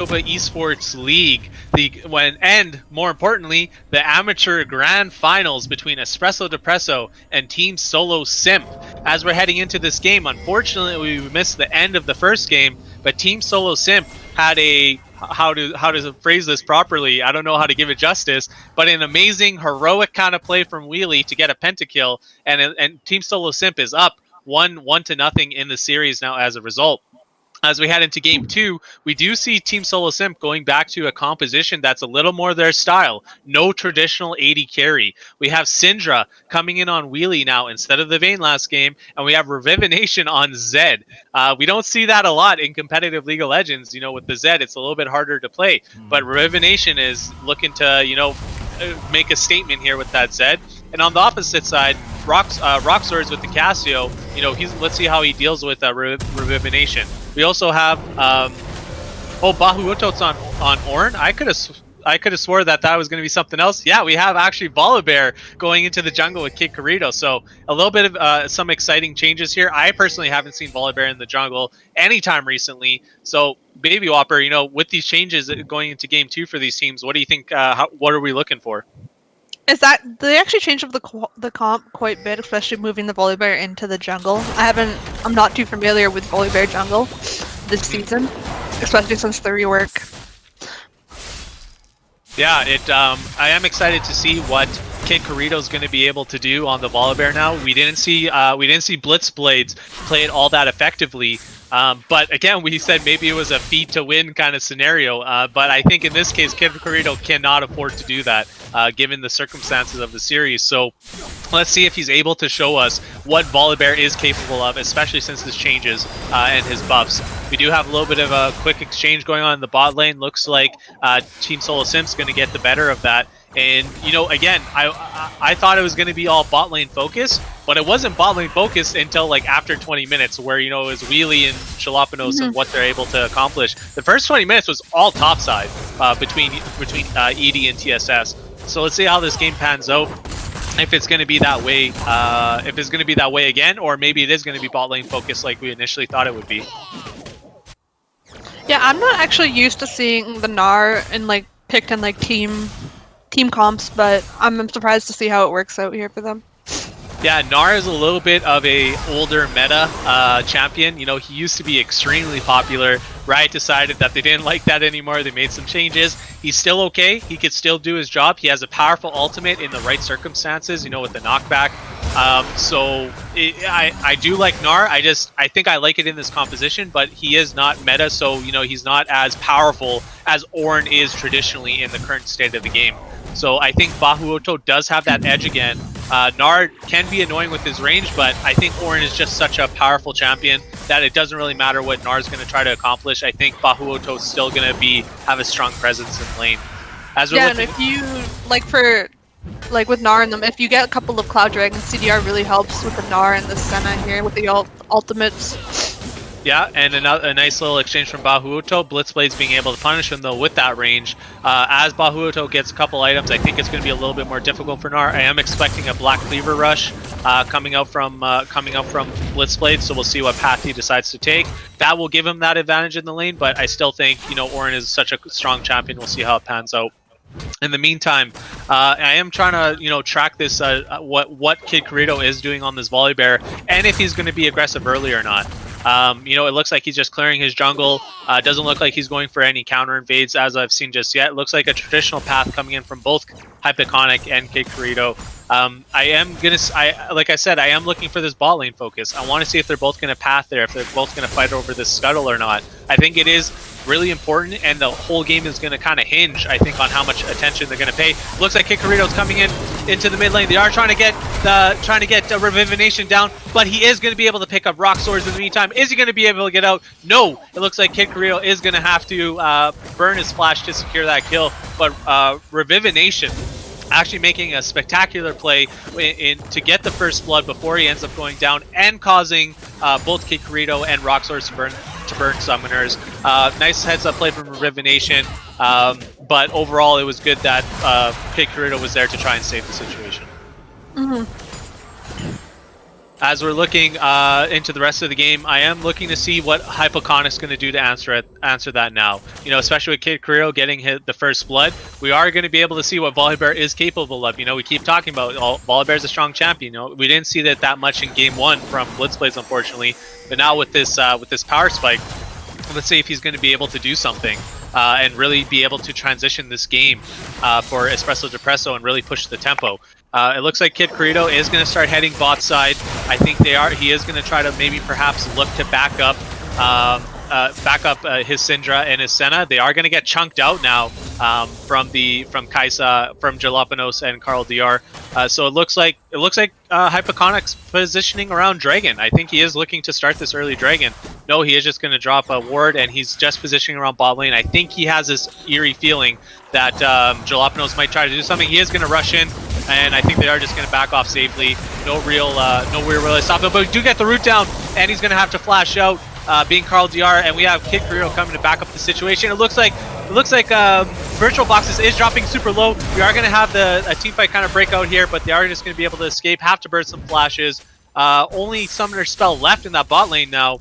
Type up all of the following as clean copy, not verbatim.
Manitoba Esports League, and more importantly, the amateur grand finals between Espresso Depresso and Team Solo Simp. As we're heading into this game, unfortunately, we missed the end of the first game, but Team Solo Simp had a how to phrase this properly. I don't know how to give it justice, but an amazing heroic kind of play from Wheelie to get a pentakill, and Team Solo Simp is up 1-0 in the series now as a result. As we head into game two, we do see Team Solo Simp going back to a composition that's a little more their style. No traditional AD carry. We have Syndra coming in on Wheelie now instead of the Vayne last game, and we have Revivination on Zed. We don't see that a lot in competitive League of Legends. With the Zed, it's a little bit harder to play, but Revivination is looking to, make a statement here with that Zed. And on the opposite side, Rock Swords with the Casio. Let's see how he deals with Revivination. We also have Bahuoto's on Ornn. I could have swore that was going to be something else. Yeah, we have actually Volibear going into the jungle with Kid Corrido. So a little bit of some exciting changes here. I personally haven't seen Volibear in the jungle anytime recently. So Baby Whopper, with these changes going into game two for these teams, what do you think? What are we looking for? Is that they actually changed up the comp quite a bit, especially moving the Volibear into the jungle. I'm not too familiar with Volibear jungle this season, especially since the rework. Yeah, I am excited to see what Kid Corrido's going to be able to do on the Volibear now. We didn't see Blitzblades play it all that effectively. But again, we said maybe it was a feed to win kind of scenario. But I think in this case, Kid Corrido cannot afford to do that, given the circumstances of the series. So let's see if he's able to show us what Volibear is capable of, especially since this changes and his buffs. We do have a little bit of a quick exchange going on in the bot lane. Looks like Team Solo Simp's going to get the better of that. And, again, I thought it was going to be all bot lane focused, but it wasn't bot lane focused until like after 20 minutes where, it was Wheelie and Jalapenos and what they're able to accomplish. The first 20 minutes was all topside between ED and TSS. So let's see how this game pans out. If it's going to be that way, again, or maybe it is going to be bot lane focused like we initially thought it would be. Yeah, I'm not actually used to seeing the Gnar picked in team comps, but I'm surprised to see how it works out here for them. Yeah, Gnar is a little bit of a older meta champion. He used to be extremely popular. Riot decided that they didn't like that anymore. They made some changes. He's still okay. He could still do his job. He has a powerful ultimate in the right circumstances, with the knockback. I do like Gnar. I think I like it in this composition, but he is not meta, so he's not as powerful as Ornn is traditionally in the current state of the game. So I think Bahuoto does have that edge again. Gnar can be annoying with his range, but I think Ornn is just such a powerful champion that it doesn't really matter what Gnar is going to try to accomplish. I think Bahuoto is still going to have a strong presence in lane. And if you with Gnar in them, if you get a couple of Cloud Dragons, CDR really helps with the Gnar and the Senna here with the ultimates. Yeah, and a nice little exchange from Bahuoto. Blitzblades being able to punish him, though, with that range. As Bahuoto gets a couple items, I think it's going to be a little bit more difficult for Gnar. I am expecting a Black Cleaver rush coming out from Blitzblade, so we'll see what path he decides to take. That will give him that advantage in the lane, but I still think, Ornn is such a strong champion. We'll see how it pans out. In the meantime, I am trying to, track this, what Kid Corrido is doing on this Volibear, and if he's going to be aggressive early or not. It looks like he's just clearing his jungle. Doesn't look like he's going for any counter invades as I've seen just yet. It looks like a traditional path coming in from both Hypotonic and Kid Corrido. Like I said, I am looking for this bot lane focus. I want to see if they're both going to path there, if they're both going to fight over this scuttle or not. I think it is really important, and the whole game is going to kind of hinge, I think, on how much attention they're going to pay. Looks like Kid Corrido's coming into the mid lane. They are trying to get Revivination down, but he is going to be able to pick up Rock Swords in the meantime. Is he going to be able to get out? No. It looks like Kid Corrido is going to have to burn his flash to secure that kill, but Revivination actually making a spectacular play to get the first blood before he ends up going down and causing both Kid Corrido and Rock Swords to burn summoners. Nice heads up play from Revivination, but overall it was good that Kid Corrido was there to try and save the situation. as we're looking into the rest of the game, I am looking to see what Hypoconic's going to do to answer that now. You know, especially with Kid Carrillo getting hit the first blood, we are going to be able to see what Volibear is capable of. You know, we keep talking about Volibear's a strong champion. You know, we didn't see that much in Game 1 from Blitzblades, unfortunately. But now with this power spike, let's see if he's going to be able to do something and really be able to transition this game for Espresso Depresso and really push the tempo. It looks like Kid Corito is going to start heading bot side. I think he is going to try to maybe perhaps look to back up his Syndra and his Senna. They are going to get chunked out now from Kaisa, from Jalapenos and Carl DR. So it looks like Hypoconic's positioning around Dragon. I think he is looking to start this early Dragon. No, he is just going to drop a ward, and he's just positioning around bot lane. I think he has this eerie feeling that Jalapenos might try to do something. He is going to rush in, and I think they are just going to back off safely. No real really stop him, but we do get the root down, and he's going to have to flash out, being Carl DR, and we have Kid Carrillo coming to back up the situation. It looks like Virtual Boxes is dropping super low. We are going to have a team fight kind of break out here, but they are just going to be able to escape, have to burn some flashes. Only Summoner spell left in that bot lane now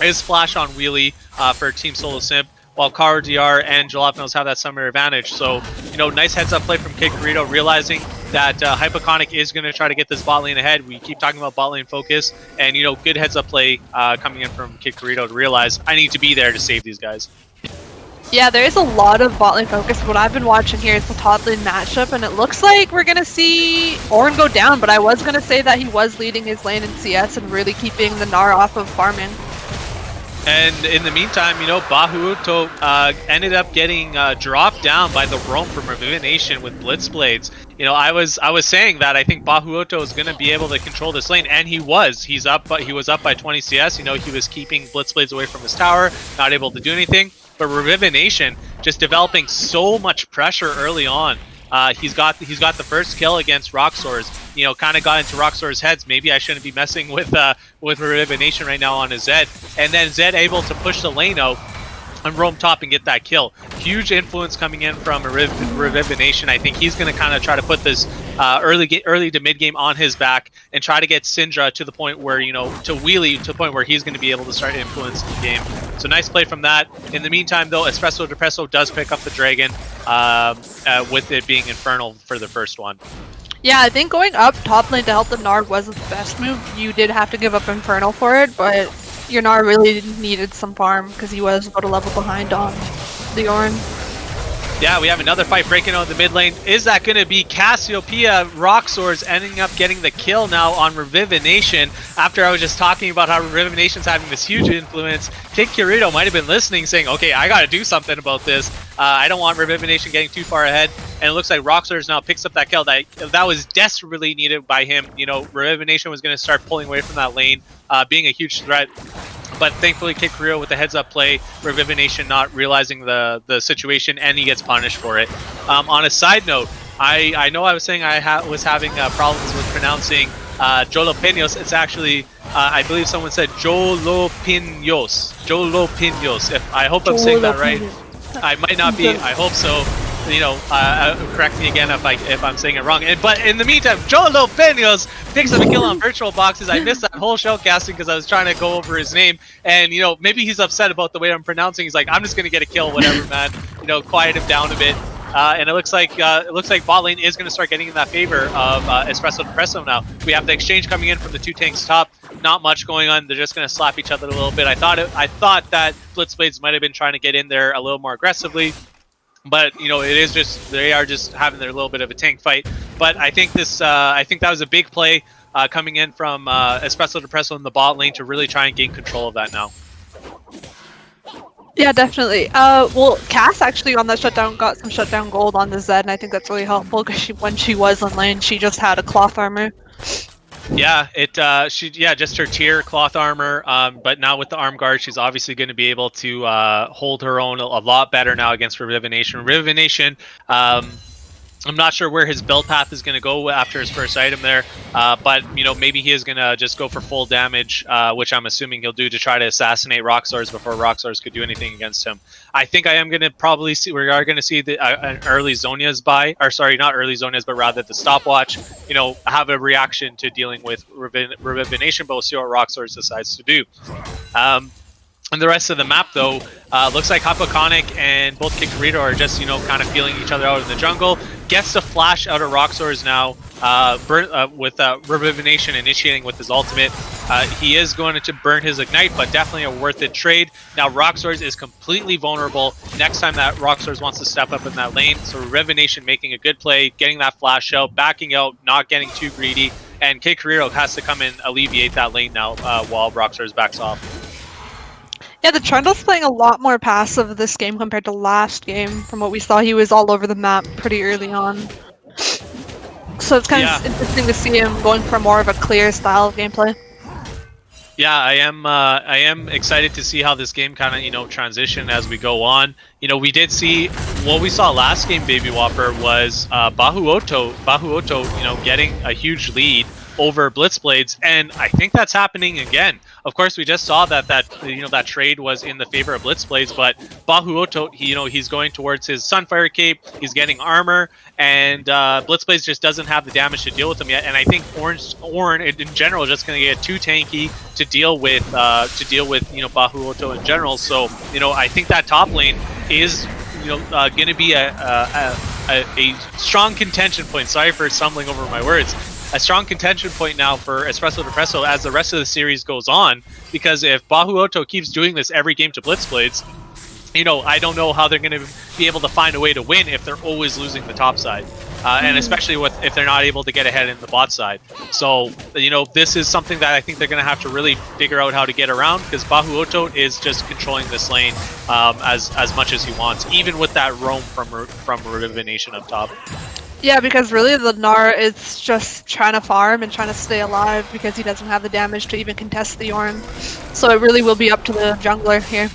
is Flash on Wheelie for Team Solo Simp, while Carl DR and Jalapenos have that Summoner advantage. So, you know, nice heads up play from Kid Carrillo, realizing that Hypoconic is going to try to get this bot lane ahead. We keep talking about bot lane focus, and, you know, good heads up play coming in from Kid Carrillo to realize I need to be there to save these guys. Yeah, there is a lot of bot lane focus. What I've been watching here is the top lane matchup, and it looks like we're going to see Ornn go down, but I was going to say that he was leading his lane in CS and really keeping the Gnar off of farming. And in the meantime, you know, Bahuto ended up getting dropped down by the roam from Rejuvenation with Blitzblades. You know, I was saying that I think Bahuto is going to be able to control this lane, and he was. He was up by 20 CS. You know, he was keeping Blitzblades away from his tower, not able to do anything. But Rejuvenation just developing so much pressure early on. He's got the first kill against Roxor's. You know, kind of got into Roxor's heads. Maybe I shouldn't be messing with Rejuvenation right now on his Zed. And then Zed able to push the lane out and roam top and get that kill. Huge influence coming in from Rejuvenation. I think he's going to kind of try to put this early to mid game on his back and try to get Syndra to the point where, you know, to Wheelie to the point where he's going to be able to start influencing the game. So nice play from that. In the meantime, though, Espresso Depresso does pick up the Dragon with it being Infernal for the first one. Yeah, I think going up top lane to help the Gnar wasn't the best move. You did have to give up Infernal for it, but your Gnar really needed some farm because he was about a level behind on the Ornn. Yeah, we have another fight breaking out in the mid lane. Is that going to be Cassiopeia? Roxor's ending up getting the kill now on Rejuvenation. After I was just talking about how Rejuvenation's having this huge influence, Kid Kirito might have been listening, saying, okay, I got to do something about this. I don't want Rejuvenation getting too far ahead. And it looks like Roxor's now picks up that kill that was desperately needed by him. You know, Rejuvenation was going to start pulling away from that lane, being a huge threat. But thankfully, Kid Carrillo with the heads-up play, Rejuvenation not realizing the situation, and he gets punished for it. On a side note, I know I was saying I was having problems with pronouncing Jalapenos. It's actually, I believe someone said Jalapenos. Jalapenos. I hope I'm saying that right. I might not be. I hope so. You know, correct me again if I'm saying it wrong. But in the meantime, Jalapenos picks up a kill on Virtual Boxes. I missed that whole shoutcasting because I was trying to go over his name. And, you know, maybe he's upset about the way I'm pronouncing. He's like, I'm just going to get a kill, whatever, man. You know, quiet him down a bit. And it looks like bot lane is going to start getting in that favor of Espresso Depresso now. We have the exchange coming in from the two tanks top. Not much going on. They're just going to slap each other a little bit. I thought that Blitzblades might have been trying to get in there a little more aggressively. But, you know, they are just having their little bit of a tank fight. But I think that was a big play coming in from Espresso Depresso in the bot lane to really try and gain control of that now. Yeah, definitely. Well, Cass actually on that shutdown got some shutdown gold on the Zed, and I think that's really helpful because when she was in lane, she just had a cloth armor. Yeah, just her tier cloth armor. But now with the arm guard, she's obviously going to be able to hold her own a lot better now against Rejuvenation. Rejuvenation, I'm not sure where his build path is going to go after his first item there, but maybe he is going to just go for full damage, which I'm assuming he'll do to try to assassinate Roxors before Roxors could do anything against him. I think I am going to probably see we are going to see an early Zonia's buy, or sorry, not early Zonia's, but rather the stopwatch. Have a reaction to dealing with Revivination, but we'll see what Roxors decides to do. And the rest of the map, though, looks like Hypoconic and both Kikarito are just, kind of feeling each other out in the jungle. Gets the flash out of Roxors now, with Revivination initiating with his ultimate. He is going to burn his Ignite, but definitely a worth it trade. Now, Roxors is completely vulnerable next time that Roxors wants to step up in that lane. So Revivination making a good play, getting that flash out, backing out, not getting too greedy. And Kikarito has to come and alleviate that lane now while Roxors backs off. Yeah, the Trundle's playing a lot more passive this game compared to last game. From what we saw, he was all over the map pretty early on. So it's kind of interesting to see him going for more of a clear style of gameplay. Yeah, I am excited to see how this game kind of transition as we go on. We did see what we saw last game, Baby Whopper, was Bahu Oto, getting a huge lead over Blitzblades, and I think that's happening again. Of course, we just saw that trade was in the favor of Blitzblades, but Bahu Oto, he's going towards his Sunfire Cape, he's getting armor, and Blitzblades just doesn't have the damage to deal with him yet. And I think Ornn in general is just going to get too tanky to deal with Bahu Oto in general. So I think that top lane is going to be a strong contention point. Sorry for stumbling over my words. A strong contention point now for Espresso Depresso as the rest of the series goes on, because if Bahu Oto keeps doing this every game to Blitzblades, I don't know how they're going to be able to find a way to win if they're always losing the top side, and especially if they're not able to get ahead in the bot side. So this is something that I think they're going to have to really figure out how to get around, because Bahu Oto is just controlling this lane as much as he wants, even with that roam from Revivination up top. Yeah, because really the Gnar is just trying to farm and trying to stay alive because he doesn't have the damage to even contest the Ornn. So it really will be up to the jungler here,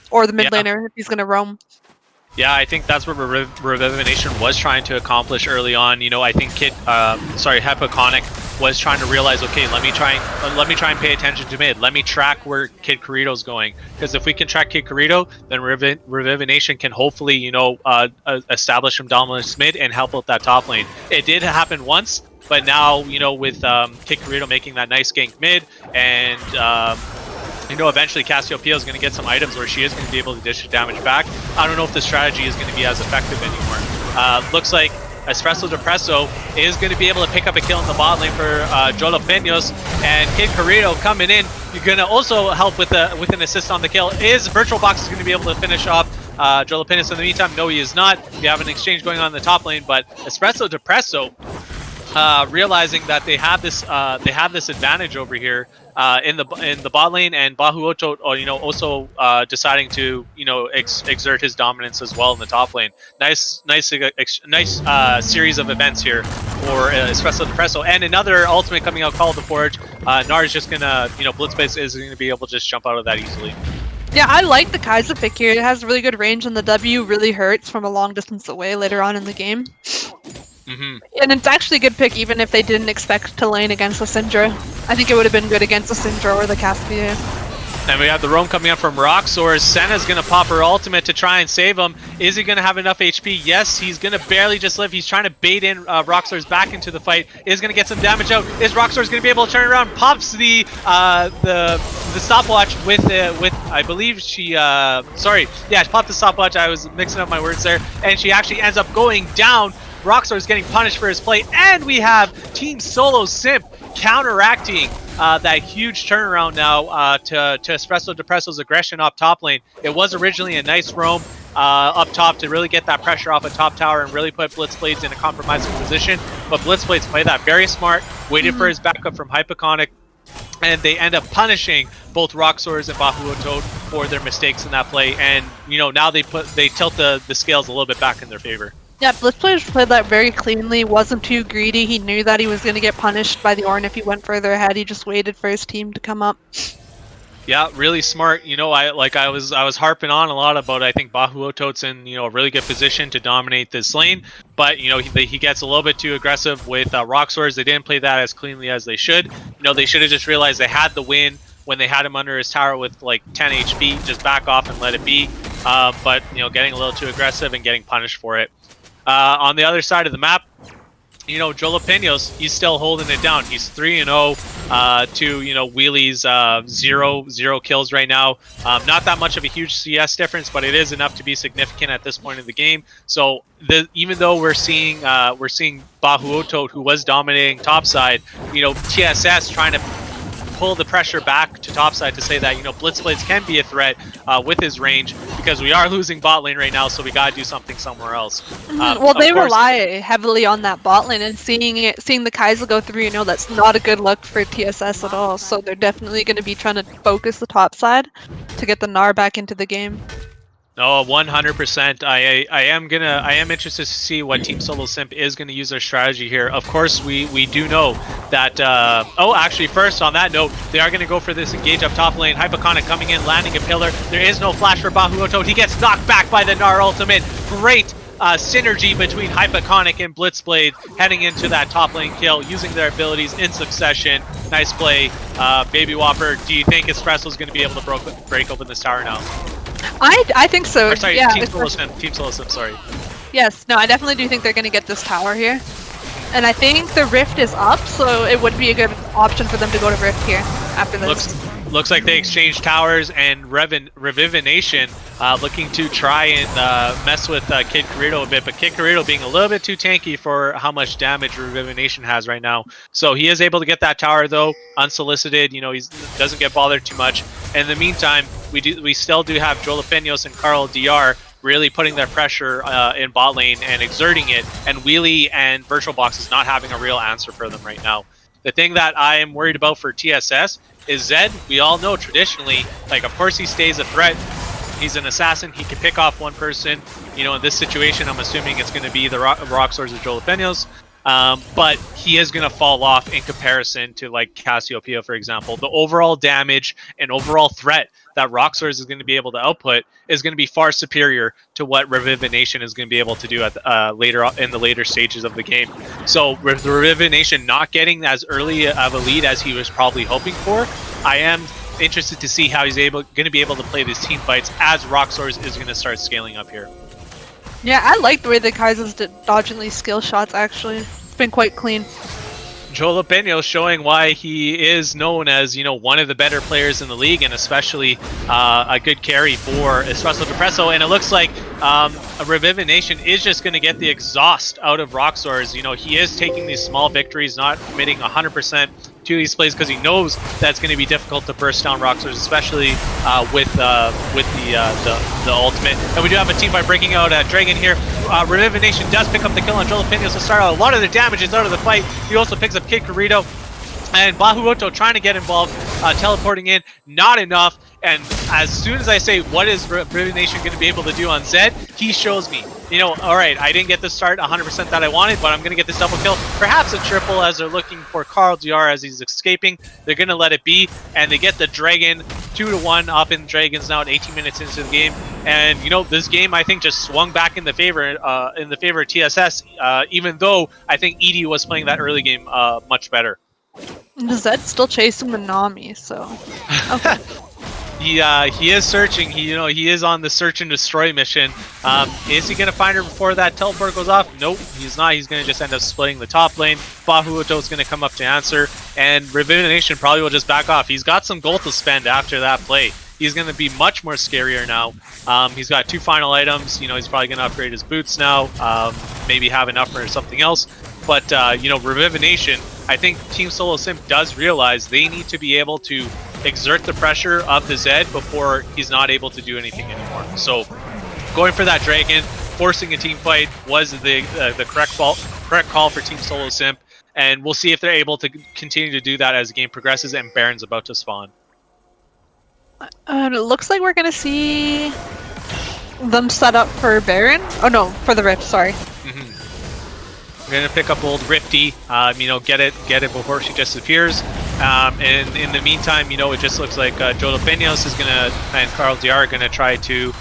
or the mid laner if he's going to roam. Yeah, I think that's what Revivination was trying to accomplish early on. I think Hypoconic was trying to realize, okay, let me try and pay attention to mid. Let me track where Kid Karito's going, because if we can track Kid Karito, then Revivination can hopefully establish some dominance mid and help out that top lane. It did happen once, but now with Kid Karito making that nice gank mid, and eventually Cassiopeia is going to get some items where she is going to be able to dish damage back. I don't know if the strategy is going to be as effective anymore. Looks like Espresso Depresso is going to be able to pick up a kill in the bot lane for Jalapenos, and Kid Karito coming in. You're going to also help with an assist on the kill. Is VirtualBox is going to be able to finish off Jalapenos in the meantime? No, he is not. We have an exchange going on in the top lane, but Espresso Depresso realizing that they have this advantage over here in the bot lane, and Bahu Oto, also deciding to exert his dominance as well in the top lane. Nice series of events here for Espresso Depresso, and another ultimate coming out called the Forge. Gnar is just gonna Blitzbase is gonna be able to just jump out of that easily. Yeah, I like the Kaiser pick here. It has really good range, and the W really hurts from a long distance away later on in the game. And it's actually a good pick even if they didn't expect to lane against the Syndra. I think it would have been good against the Syndra or the Cassiopeia. And we have the roam coming up from Roxor. Senna's going to pop her ultimate to try and save him. Is he going to have enough HP? Yes, he's going to barely just live. He's trying to bait in Roxor's back into the fight. Is going to get some damage out. Is Roxor's going to be able to turn around? Pops the stopwatch with I believe she popped the stopwatch. I was mixing up my words there. And she actually ends up going down. Roxor is getting punished for his play, and we have Team Solo Simp counteracting that huge turnaround now to Espresso Depresso's aggression up top lane. It was originally a nice roam up top to really get that pressure off a top tower and really put Blitzblades in a compromising position, but Blitzblades played that very smart, waited for his backup from Hypoconic, and they end up punishing both Roxors and Bahu Oto for their mistakes in that play, and now they tilt the scales a little bit back in their favor. Yeah, Blitzblades played that very cleanly, wasn't too greedy. He knew that he was going to get punished by the Ornn if he went further ahead. He just waited for his team to come up. Yeah, really smart. I was harping on a lot about. I think Bahuoto's in a really good position to dominate this lane, but he gets a little bit too aggressive with Rock Swords. They didn't play that as cleanly as they should. They should have just realized they had the win when they had him under his tower with like 10 HP. Just back off and let it be. But getting a little too aggressive and getting punished for it. On the other side of the map, Jalapenos, he's still holding it down. He's 3-0 to Wheelie's 0 kills right now. Not that much of a huge CS difference, but it is enough to be significant at this point in the game. So even though we're seeing Bahuoto, who was dominating topside, TSS trying to pull the pressure back to topside to say that Blitzblades can be a threat with his range, because we are losing bot lane right now, so we gotta do something somewhere else. Well, they rely heavily on that bot lane, and seeing the Kai'Sa go 3-0, that's not a good look for TSS at all. So they're definitely going to be trying to focus the top side to get the Gnar back into the game. No, 100%. I am interested to see what Team Solo Simp is going to use their strategy here. Of course, we do know that. Actually, first on that note, they are going to go for this engage up top lane. Hypoconic coming in, landing a pillar. There is no flash for Bahuoto. He gets knocked back by the Gnar ultimate. Great synergy between Hypoconic and Blitzblade heading into that top lane kill, using their abilities in succession. Nice play, Baby Whopper. Do you think Espresso is going to be able to break open this tower now? I think so. Or, sorry, yeah, Team Solo Simp, sorry. Yes, no, I definitely do think they're going to get this tower here. And I think the Rift is up, so it would be a good option for them to go to Rift here after this. Looks like they exchanged towers, and Revivination looking to try and mess with Kid Corrido a bit, but Kid Corrido being a little bit too tanky for how much damage Revivination has right now. So he is able to get that tower though, unsolicited. He doesn't get bothered too much. In the meantime, we still do have Jalapenos and Carl DR really putting their pressure in bot lane and exerting it, and Wheelie and VirtualBox is not having a real answer for them right now. The thing that I am worried about for TSS is Zed. We all know traditionally, of course he stays a threat. He's an assassin. He can pick off one person. In this situation, I'm assuming it's going to be the Rock Swords or Jalapenos. But he is going to fall off in comparison to Cassiopeia, for example. The overall damage and overall threat that Rock Swords is going to be able to output is going to be far superior to what Revivination is going to be able to do at in the later stages of the game. So with Revivination not getting as early of a lead as he was probably hoping for, I am interested to see how he's going to be able to play these team fights as Rock Swords is going to start scaling up here. Yeah, I like the way the Kai'Sa's dodging these skill shots, actually. It's been quite clean. Jalapenos showing why he is known as, one of the better players in the league, and especially a good carry for Espresso Depresso. And it looks like Revivination is just going to get the exhaust out of Rock Swords. He is taking these small victories, not committing 100% to these plays, because he knows that's going to be difficult to burst down Rock Swords, especially with the ultimate. And we do have a team fight breaking out. Dragon here. Revivination does pick up the kill on Jalapenos to start out. A lot of the damage is out of the fight. He also picks up Kid Corrido. And Bahuoto trying to get involved, teleporting in, not enough. And as soon as I say, what is Revivination going to be able to do on Zed, he shows me, all right, I didn't get the start 100% that I wanted, but I'm going to get this double kill. Perhaps a triple, as they're looking for Carl DR as he's escaping. They're going to let it be, and they get the Dragon 2-1 up in Dragons now at 18 minutes into the game. And, this game, I think, just swung back in the favor of TSS, even though I think Edie was playing that early game much better. Zed's still chasing the Nami, so okay. He is searching. He is on the search and destroy mission. Is he gonna find her before that teleport goes off? Nope, he's not. He's gonna just end up splitting the top lane. Bahuoto is gonna come up to answer, and Revivination probably will just back off. He's got some gold to spend after that play. He's going to be much more scarier now. He's got 2 final items. He's probably going to upgrade his boots now. Maybe have enough for something else. But, Revivination, I think Team Solo Simp does realize they need to be able to exert the pressure of the Zed before he's not able to do anything anymore. So, going for that Dragon, forcing a team fight was the correct call for Team Solo Simp. And we'll see if they're able to continue to do that as the game progresses and Baron's about to spawn. It looks like we're gonna see them set up for Baron. Oh no, for the Rift. Sorry. We're gonna pick up old Rifty. Get it before she disappears. And in the meantime, you know, it just looks like Joel Peños is gonna and Carl DR are gonna try to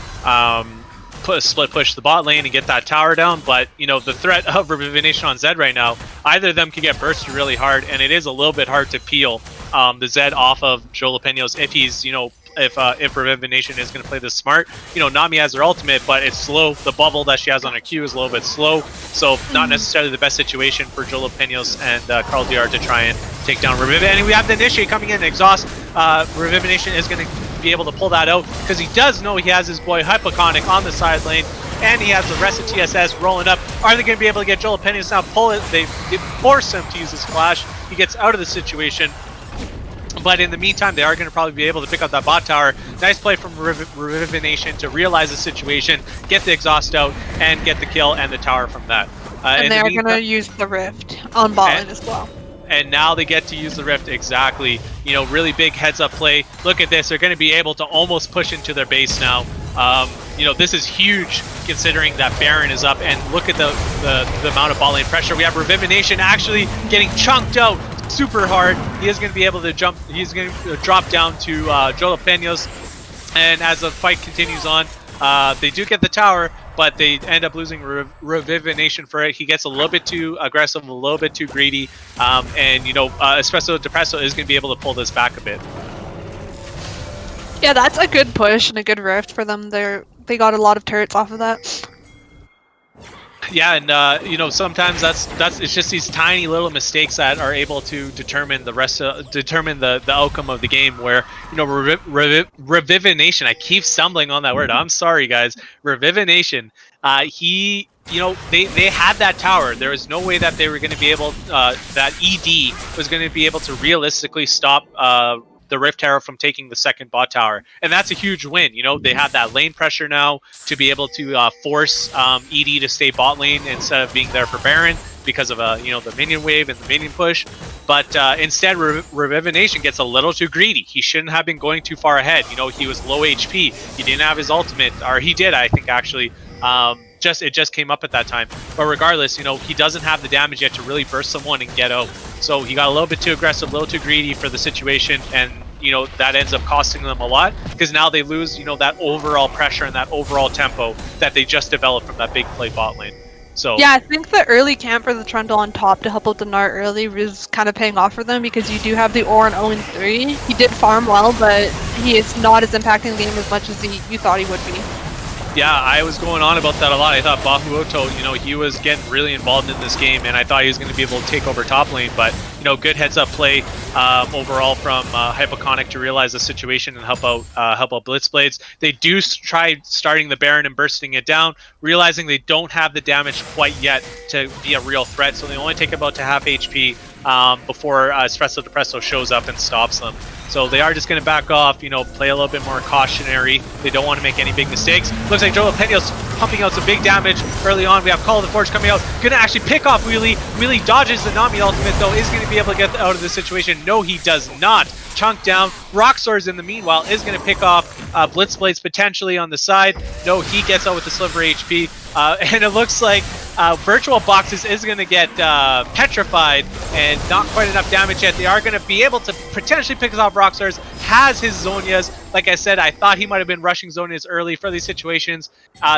split push the bot lane and get that tower down. But you know, the threat of Revivination on Zed right now, either of them can get bursted really hard, and it is a little bit hard to peel the Zed off of Joel Peños if he's, you know, if Revivination is going to play this smart. You know, Nami has her ultimate, but it's slow. The bubble that she has on her Q is a little bit slow, so not necessarily the best situation for Joel Peños and Carl DR to try and take down Reviv. And we have the Initiate coming in, Exhaust. Revivination is going to be able to pull that out because he does know he has his boy Hypoconic on the side lane, and he has the rest of TSS rolling up. Are they going to be able to get Joel Peños now? Pull it. They force him to use his flash. He gets out of the situation. But in the meantime, they are going to probably be able to pick up that bot tower. Nice play from Revivination to realize the situation, get the exhaust out, and get the kill and the tower from that. And they're going to use the Rift on bot lane as well. And now they get to use the Rift, exactly. You know, really big heads-up play. Look at this. They're going to be able to almost push into their base now. You know, this is huge considering that Baron is up. And look at the amount of bot lane pressure. We have Revivination actually getting chunked out super hard. He is going to be able to jump. He's going to drop down to Joel Peños. And as the fight continues on, they do get the tower, but they end up losing Revivination for it. He gets a little bit too aggressive, a little bit too greedy, and you know, Espresso Depresso is going to be able to pull this back a bit. Yeah, that's a good push and a good rift for them. They got a lot of turrets off of that. Yeah, and you know, sometimes that's it's just these tiny little mistakes that are able to determine the rest of the outcome of the game. Where, you know, Revivination, I keep stumbling on that word. I'm sorry, guys. Revivination. He, you know, they had that tower. There was no way that they were going to be able, that ED was going to be able to realistically stop the Rift Tower from taking the second bot tower, and that's a huge win. You know, they have that lane pressure now to be able to force ED to stay bot lane instead of being there for Baron because of you know, the minion wave and the minion push. But instead, Revivination gets a little too greedy. He shouldn't have been going too far ahead. You know, he was low HP. He didn't have his ultimate, or he did, I think, actually. It just came up at that time. But regardless, you know, he doesn't have the damage yet to really burst someone and get out. So he got a little bit too aggressive, a little too greedy for the situation, and you know, that ends up costing them a lot because now they lose, you know, that overall pressure and that overall tempo that they just developed from that big play bot lane. So yeah, I think the early camp for the Trundle on top to help out the Nart early was kind of paying off for them because you do have the Ore on 0-3. He did farm well, but he is not as impacting the game as much as you thought he would be. Yeah, I was going on about that a lot. I thought Bahuoto, you know, he was getting really involved in this game, and I thought he was going to be able to take over top lane. But, you know, good heads-up play overall from Hypoconic to realize the situation and help out Blitzblades. They do try starting the Baron and bursting it down, realizing they don't have the damage quite yet to be a real threat, so they only take about to half HP before Espresso Depresso shows up and stops them. So they are just going to back off, you know, play a little bit more cautionary. They don't want to make any big mistakes. Looks like Joel Peños pumping out some big damage early on. We have Call of the Forge coming out. Going to actually pick off Wheelie. Wheelie dodges the Nami ultimate, though. Is going to be able to get out of the situation. No, he does not. Chunk down. Roxor's in the meanwhile is going to pick off Blitzblades potentially on the side. No, he gets out with the sliver HP. And it looks like Virtual Boxes is going to get petrified and not quite enough damage yet. They are going to be able to potentially pick off Roxor's. Has his Zonias. Like I said, I thought he might have been rushing Zonias early for these situations,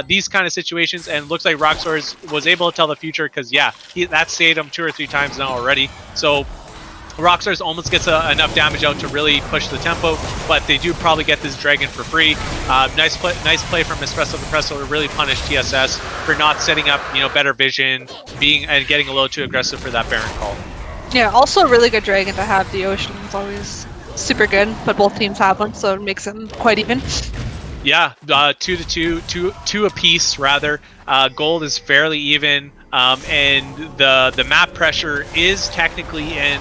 these kind of situations, and looks like Roxor's was able to tell the future because, yeah, that saved him 2 or 3 times now already. So Roxor's almost gets enough damage out to really push the tempo, but they do probably get this dragon for free. Nice play from Espresso Depresso to really punish TSS for not setting up, you know, better vision, and getting a little too aggressive for that Baron call. Yeah, also a really good dragon to have. The ocean is always super good, but both teams have one, so it makes them quite even. Yeah, 2 apiece rather. Gold is fairly even, and the map pressure is technically in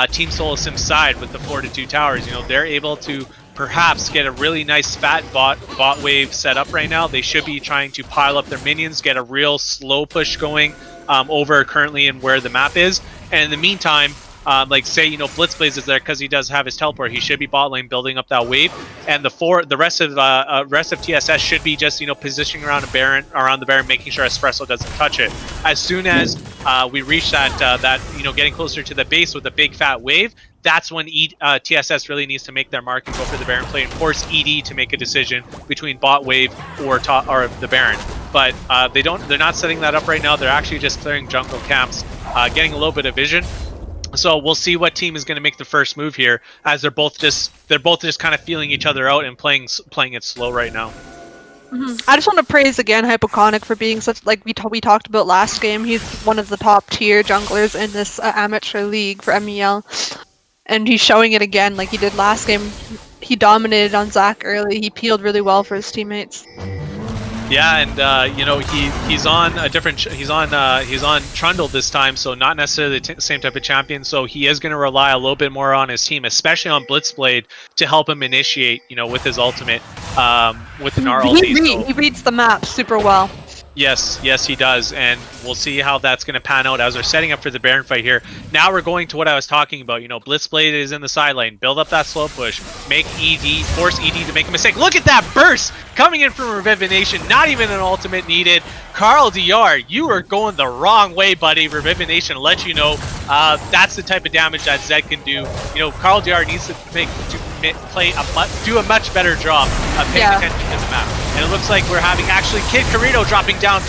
Team Solo Sim's side with the 4-2 towers. You know, they're able to perhaps get a really nice fat bot wave set up right now. They should be trying to pile up their minions, get a real slow push going over currently in where the map is. And in the meantime, like say, you know, Blitzblades is there because he does have his teleport. He should be bot lane building up that wave, and the rest of TSS should be just, you know, positioning around the Baron, making sure Espresso doesn't touch it. As soon as we reach that you know, getting closer to the base with a big fat wave, that's when TSS really needs to make their mark and go for the Baron play and force ED to make a decision between bot wave or the Baron. But they're not setting that up right now. They're actually just clearing jungle camps, getting a little bit of vision. So we'll see what team is going to make the first move here, as they're both just kind of feeling each other out and playing it slow right now. I just want to praise again Hypoconic for being such, like we talked about last game. He's one of the top tier junglers in this amateur league for MEL, and he's showing it again like he did last game. He dominated on Zach early. He peeled really well for his teammates. Yeah, and you know, he's on a different he's on Trundle this time, so not necessarily the same type of champion. So he is going to rely a little bit more on his team, especially on Blitzblade, to help him initiate, you know, with his ultimate, with the Gnar ulti. He reads the map super well. Yes, he does, and we'll see how that's going to pan out as they're setting up for the Baron fight here. Now we're going to what I was talking about. You know, Blitzblade is in the side lane. Build up that slow push. Make ED, force ED to make a mistake. Look at that burst coming in from Revivination. Not even an ultimate needed. Carl DR, you are going the wrong way, buddy. Revivination let you know that's the type of damage that Zed can do. You know, Carl DR needs to do a much better job of paying attention to the map. And it looks like we're having actually Kid Carito dropping down,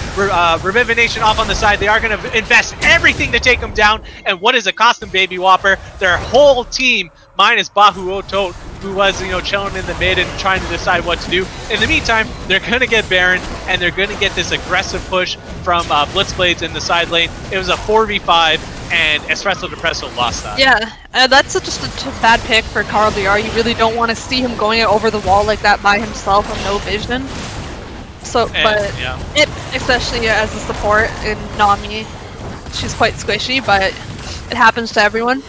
Revivination off on the side. They are going to invest everything to take him down. And what does it cost them, Baby Whopper? Their whole team, minus Bahu Otot, who was, you know, chilling in the mid and trying to decide what to do. In the meantime, they're going to get Baron, and they're going to get this aggressive push from Blitzblades in the side lane. It was a 4v5, and Espresso Depresso lost that. Yeah, that's just a bad pick for Carl DR. You really don't want to see him going over the wall like that by himself with no vision. So, It, especially as a support in Nami, she's quite squishy, but it happens to everyone.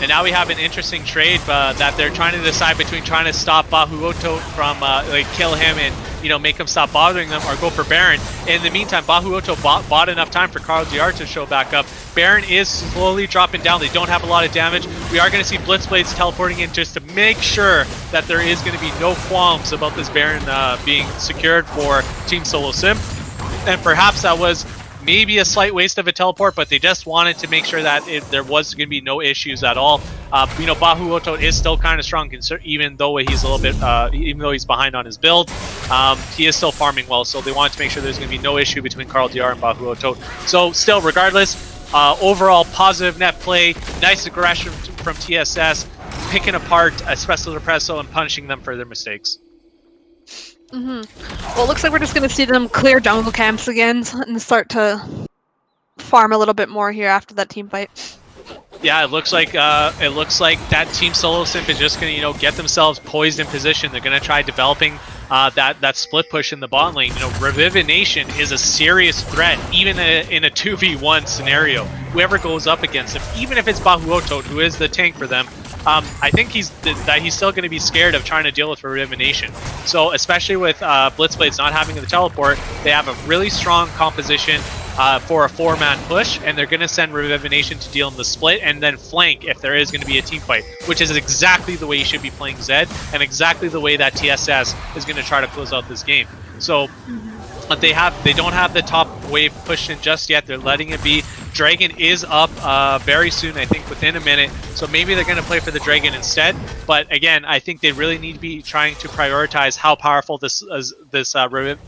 And now we have an interesting trade that they're trying to decide between trying to stop Bahu Otot from like kill him and, you know, make him stop bothering them, or go for Baron. In the meantime, Bahu Otot bought enough time for Carl DR to show back up. Baron is slowly dropping down. They don't have a lot of damage. We are going to see Blitzblades teleporting in just to make sure that there is going to be no qualms about this Baron being secured for Team Solo Simp. And perhaps that was maybe a slight waste of a teleport, but they just wanted to make sure that there was going to be no issues at all. You know, Bahu Otot is still kind of strong, even though he's a little bit, even though he's behind on his build. He is still farming well, so they wanted to make sure there's going to be no issue between Carl DR and Bahu Otot. So still, regardless, overall positive net play, nice aggression from TSS, picking apart Espresso Depresso and punishing them for their mistakes. Well, it looks like we're just going to see them clear jungle camps again and start to farm a little bit more here after that team fight. Yeah, it looks like that Team Solo Simp is just going to, you know, get themselves poised in position. They're going to try developing that split push in the bot lane. You know, Revivination is a serious threat, even in a 2v1 scenario. Whoever goes up against him, even if it's Bahu Otot, who is the tank for them, I think he's still going to be scared of trying to deal with Revivination. So especially with Blitzblades not having the teleport, they have a really strong composition for a 4-man push, and they're going to send Revivination to deal in the split and then flank if there is going to be a team fight, which is exactly the way you should be playing Zed and exactly the way that TSS is going to try to close out this game. So they don't have the top wave pushed in just yet. They're letting it be. Dragon is up very soon, I think within a minute, so maybe they're going to play for the Dragon instead. But again, I think they really need to be trying to prioritize how powerful this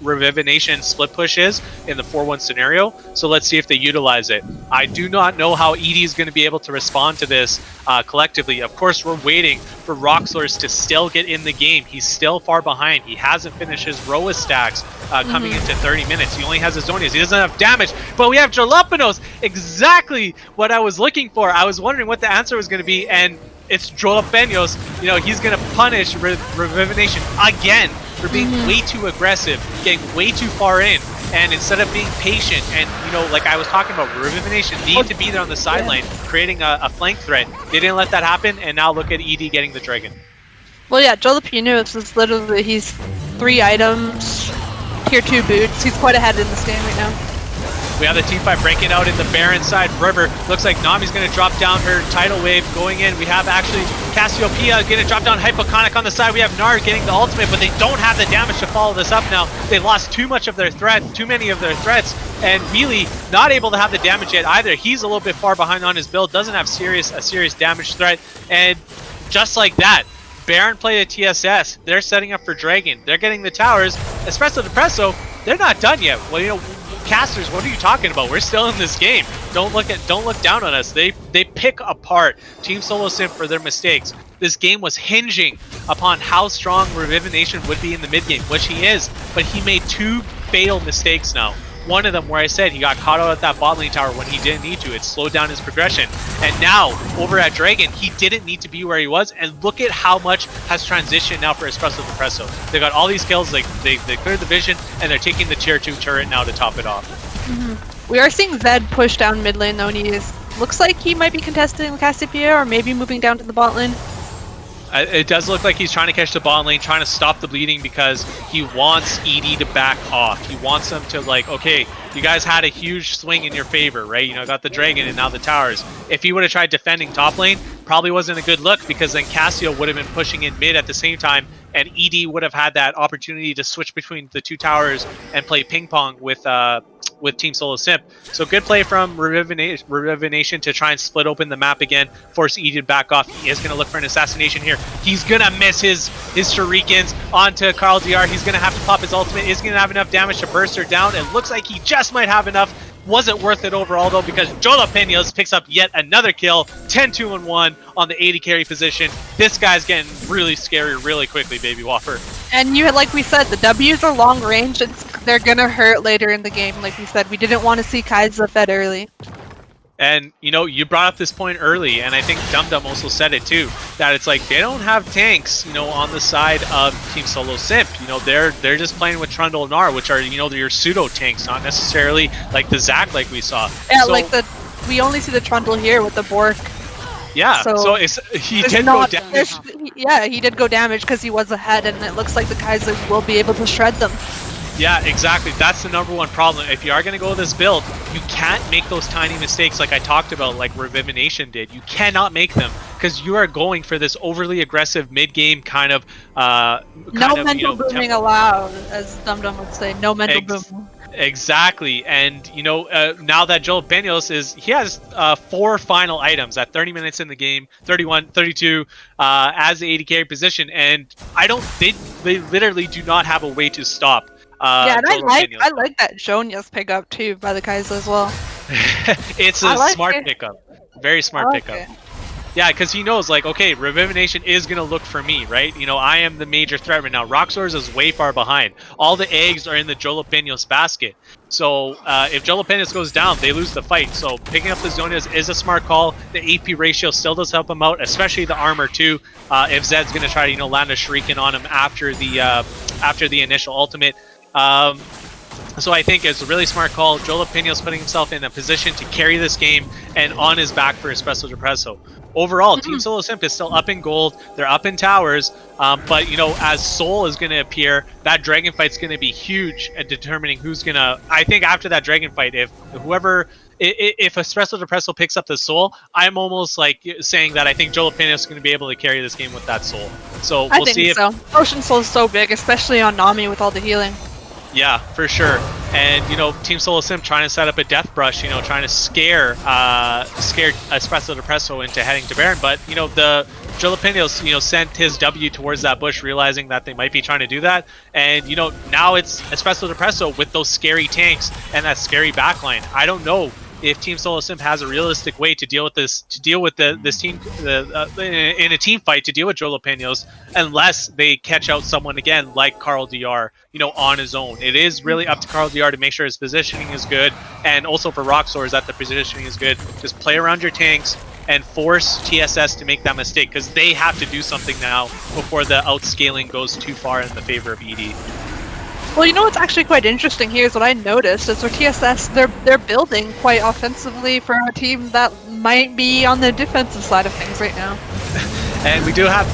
Revivination split push is in the 4-1 scenario. So let's see if they utilize it. I do not know how ED is going to be able to respond to this collectively. Of course, we're waiting for Roxlors to still get in the game. He's still far behind. He hasn't finished his Roa stacks coming into 30 minutes. He only has his Zonias. He doesn't have damage, but we have Jalapenos. Exactly what I was looking for. I was wondering what the answer was going to be, and it's Jalapenos. You know, he's going to punish Revivination again for being way too aggressive, getting way too far in, and instead of being patient and, you know, like I was talking about, Revivination need to be there on the side lane, creating a flank threat. They didn't let that happen, and now look at ED getting the Dragon. Well, yeah, Jalapenos is literally, he's 3 items, tier 2 boots. He's quite ahead in this game right now. We have the team fight breaking out in the Baron side. River looks like Nami's going to drop down her tidal wave going in. We have actually Cassiopeia going to drop down Hypoconic on the side. We have Nard getting the ultimate, but they don't have the damage to follow this up now. They lost too many of their threats, and Wheelie not able to have the damage yet either. He's a little bit far behind on his build, doesn't have a serious damage threat, and just like that, Baron played a TSS. They're setting up for Dragon. They're getting the towers. Espresso Depresso, they're not done yet. Well, you know, casters, what are you talking about? We're still in this game. Don't look down on us. They pick apart Team Solo Simp for their mistakes. This game was hinging upon how strong Revivination would be in the mid game, which he is, but he made 2 fatal mistakes now. One of them where I said he got caught out at that bot lane tower when he didn't need to. It slowed down his progression. And now, over at Dragon, he didn't need to be where he was. And look at how much has transitioned now for Espresso Depresso. They got all these kills, they cleared the vision, and they're taking the tier 2 turret now to top it off. We are seeing Zed push down mid lane though, and looks like he might be contesting Cassiopeia or maybe moving down to the bot lane. It does look like he's trying to catch the bot lane, trying to stop the bleeding because he wants ED to back off. He wants them to, like, okay, you guys had a huge swing in your favor, right? You know, got the Dragon and now the towers. If he would have tried defending top lane, probably wasn't a good look because then Cassio would have been pushing in mid at the same time, and ED would have had that opportunity to switch between the 2 towers and play ping pong with Team Solo Simp. So good play from Revivination to try and split open the map again, force ED to back off. He is going to look for an assassination here. He's going to miss his shurikens onto Carl DR. He's going to have to pop his ultimate. Is going to have enough damage to burst her down. It looks like he just might have enough. Wasn't worth it overall though because Jalapenos picks up yet another kill. 10-2-1 on the 80 carry position. This guy's getting really scary really quickly, Baby Whopper. And like we said, the W's are long range. They're gonna hurt later in the game. Like we said, we didn't want to see Kai'Sa fed early. And, you know, you brought up this point early, and I think Dum Dum also said it too, that it's like they don't have tanks, you know, on the side of Team Solo Simp. You know, they're just playing with Trundle and Gnar, which are, you know, your pseudo tanks, not necessarily like the Zac like we saw. Yeah, so, like we only see the Trundle here with the Bork. Yeah, so he did go damage. Yeah, he did go damage because he was ahead, and it looks like the Kai'Sa will be able to shred them. Yeah, exactly. That's the #1 problem. If you are going to go this build, you can't make those tiny mistakes like I talked about, like Revivination did. You cannot make them because you are going for this overly aggressive mid-game kind of... no mental booming allowed, as Dum Dum would say. No mental booming. Exactly, and you know, now that Joel Benos he has 4 final items at 30 minutes in the game, 31, 32, as the 80 carry position, and they literally do not have a way to stop. Yeah, and I like that Zhonya's pickup too by the Kai'Sa as well. It's a smart pickup, very smart pickup. It. Yeah, because he knows, like, okay, Revivination is going to look for me, right? You know, I am the major threat right now. Roxor's is way far behind. All the eggs are in the Jalapenos basket. So if Jalapenos goes down, they lose the fight. So picking up the Zonias is a smart call. The AP ratio still does help him out, especially the armor too. If Zed's going to try to, you know, land a shuriken on him after the initial ultimate. So I think it's a really smart call. Jalapenos putting himself in a position to carry this game and on his back for Espresso Depresso. Overall, Team Solo Simp is still up in gold. They're up in towers. But, you know, as Soul is going to appear, that dragon fight's going to be huge at determining who's going to... I think after that dragon fight, if Espresso Depresso picks up the Soul, I'm almost like saying that I think Jalapenos is going to be able to carry this game with that Soul. So we'll see if... Ocean Soul is so big, especially on Nami with all the healing. Yeah, for sure. And, you know, Team Solo Simp trying to set up a death brush, you know, trying to scare Espresso Depresso into heading to Baron. But, you know, the Jalapenos, you know, sent his W towards that bush, realizing that they might be trying to do that. And, you know, now it's Espresso Depresso with those scary tanks and that scary backline. I don't know if Team Solo Simp has a realistic way to deal with this, this team in a team fight, to deal with Jalapenos, unless they catch out someone again like Carl DR, you know, on his own. It is really up to Carl DR to make sure his positioning is good, and also for Roxor is that the positioning is good. Just play around your tanks and force TSS to make that mistake, because they have to do something now before the outscaling goes too far in the favor of ED. Well, you know what's actually quite interesting here is what I noticed is for TSS, they're building quite offensively for a team that might be on the defensive side of things right now. And we do have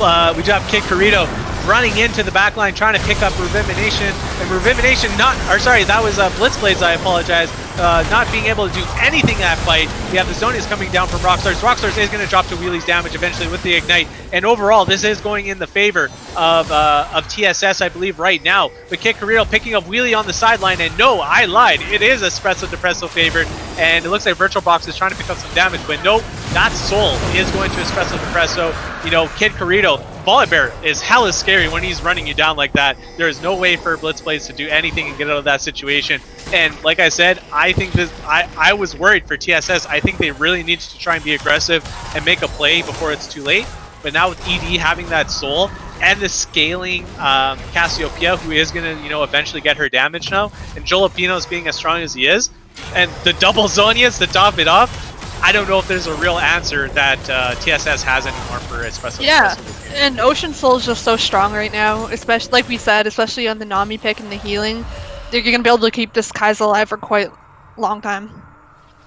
Kid Corrido running into the backline trying to pick up Revivination, and Revivination that was Blitzblades, I apologize. not being able to do anything in that fight. We have the Zonias coming down from Rockstars. Rockstars is going to drop to Wheelie's damage eventually with the Ignite, and overall, this is going in the favor of TSS, I believe, right now. But Kid Carrillo picking up Wheelie on the sideline, and no, I lied. It is Espresso Depresso favored, and it looks like VirtualBox is trying to pick up some damage, but nope, that Soul is going to Espresso Depresso. You know, Kid Carrillo, Volibear is hella scary when he's running you down like that. There is no way for Blitzblaze to do anything and get out of that situation. And like I said, I think this. I was worried for TSS. I think they really needed to try and be aggressive and make a play before it's too late. But now with ED having that Soul and the scaling Cassiopeia, who is going to, you know, eventually get her damage now, and Jalapenos being as strong as he is, and the double Zonias to top it off, I don't know if there's a real answer that TSS has anymore for Espresso. Yeah, and Ocean Soul is just so strong right now, especially, like we said, especially on the Nami pick and the healing. You're going to be able to keep this Kai'Sa alive for quite a long time.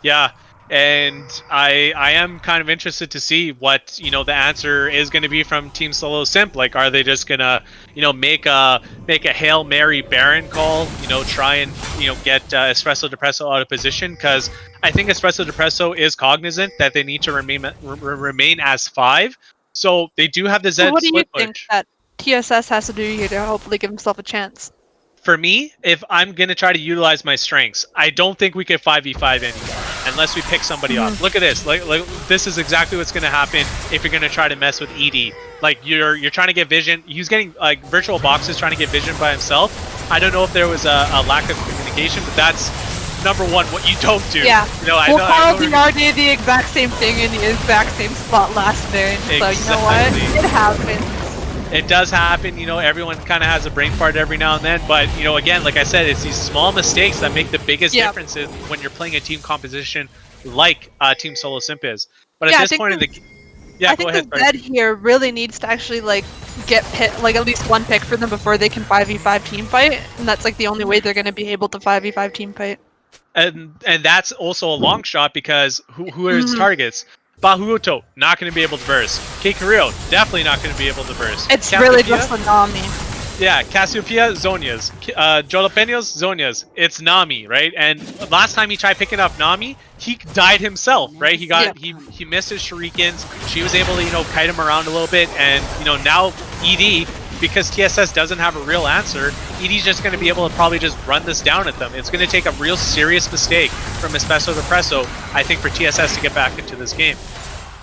Yeah, and I am kind of interested to see what, you know, the answer is going to be from Team Solo Simp. Like, are they just going to, you know, make a Hail Mary Baron call, you know, try and, you know, get Espresso Depresso out of position? Because I think Espresso Depresso is cognizant that they need to remain as 5. So they do have the Zed. So what do you push. think that TSS has to do here to hopefully give himself a chance? For me, if I'm going to try to utilize my strengths, I don't think we can 5v5 anymore unless we pick somebody off. Look at this. Like this is exactly what's going to happen if you're going to try to mess with ED. Like you're trying to get vision. He's getting like Virtual Boxes trying to get vision by himself. I don't know if there was a lack of communication, but that's number one, what you don't do. Yeah. You know, well, Carl DR did the exact same thing in the exact same spot last variant. Exactly. So you know what? It happens. It does happen, you know, everyone kind of has a brain fart every now and then, but, you know, again, like I said, it's these small mistakes that make the biggest differences when you're playing a team composition like Team Solo Simp is. But at this point in the... Yeah, I think the Zed here really needs to actually, like, get like at least one pick for them before they can 5v5 team fight, and that's, like, the only way they're going to be able to 5v5 team fight. And that's also a long shot because who are his targets? Bahuto, not going to be able to burst. Kid Carrillo, definitely not going to be able to burst. It's really just a Nami. Yeah, Cassiopeia, Zonias. Jalapenos, Zonias. It's Nami, right? And last time he tried picking up Nami, he died himself, right? He got he missed his shurikens. She was able to, you know, kite him around a little bit, and, you know, now ED, because TSS doesn't have a real answer, ED's just going to be able to probably just run this down at them. It's going to take a real serious mistake from Espresso Depresso, I think, for TSS to get back into this game.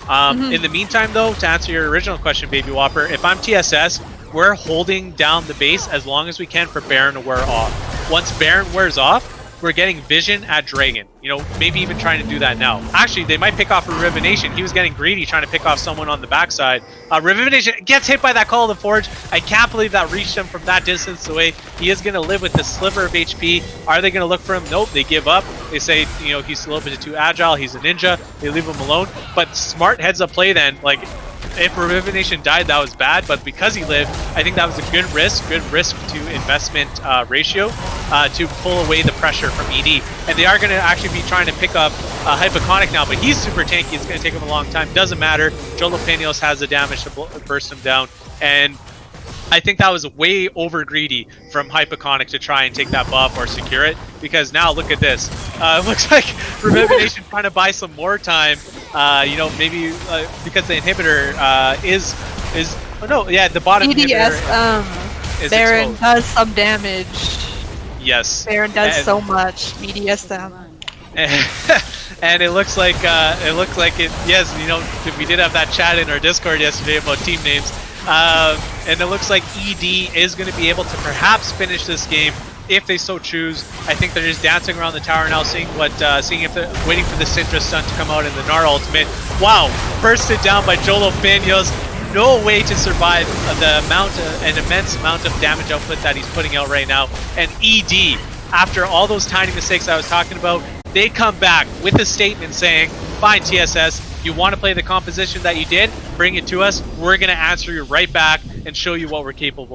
In the meantime, though, to answer your original question, Baby Whopper, if I'm TSS, we're holding down the base as long as we can for Baron to wear off. Once Baron wears off, we're getting vision at Dragon. You know, maybe even trying to do that now. Actually, they might pick off a Revenation. He was getting greedy trying to pick off someone on the backside. Revenation gets hit by that Call of the Forge. I can't believe that reached him from that distance away. He is going to live with this sliver of HP. Are they going to look for him? Nope, they give up. They say, you know, he's a little bit too agile. He's a ninja. They leave him alone. But smart heads up play then. Like, if Revenation died, that was bad, but because he lived, I think that was a good risk to investment ratio to pull away the pressure from ED. And they are going to actually be trying to pick up Hypoconic now, but he's super tanky. It's going to take him a long time. Doesn't matter. Jalapenos has the damage to burst him down, and I think that was way over greedy from Hypoconic to try and take that buff or secure it, because now look at this. It looks like Revenation trying to buy some more time. You know, maybe because the inhibitor is oh no, yeah, the bottom EDS, inhibitor is Baron exposed. does some damage. Yes. Baron does so much. EDS them. And it looks like it. Yes, you know, we did have that chat in our Discord yesterday about team names. And it looks like ED is going to be able to perhaps finish this game if they so choose. I think they're just dancing around the tower now, seeing if they're waiting for the Syndra stun to come out in the Gnar ultimate. Wow, bursted down by Jalapenos. No way to survive an immense amount of damage output that he's putting out right now. And ED, after all those tiny mistakes I was talking about, they come back with a statement saying, fine, TSS, you want to play the composition that you did, bring it to us. We're going to answer you right back and show you what we're capable of.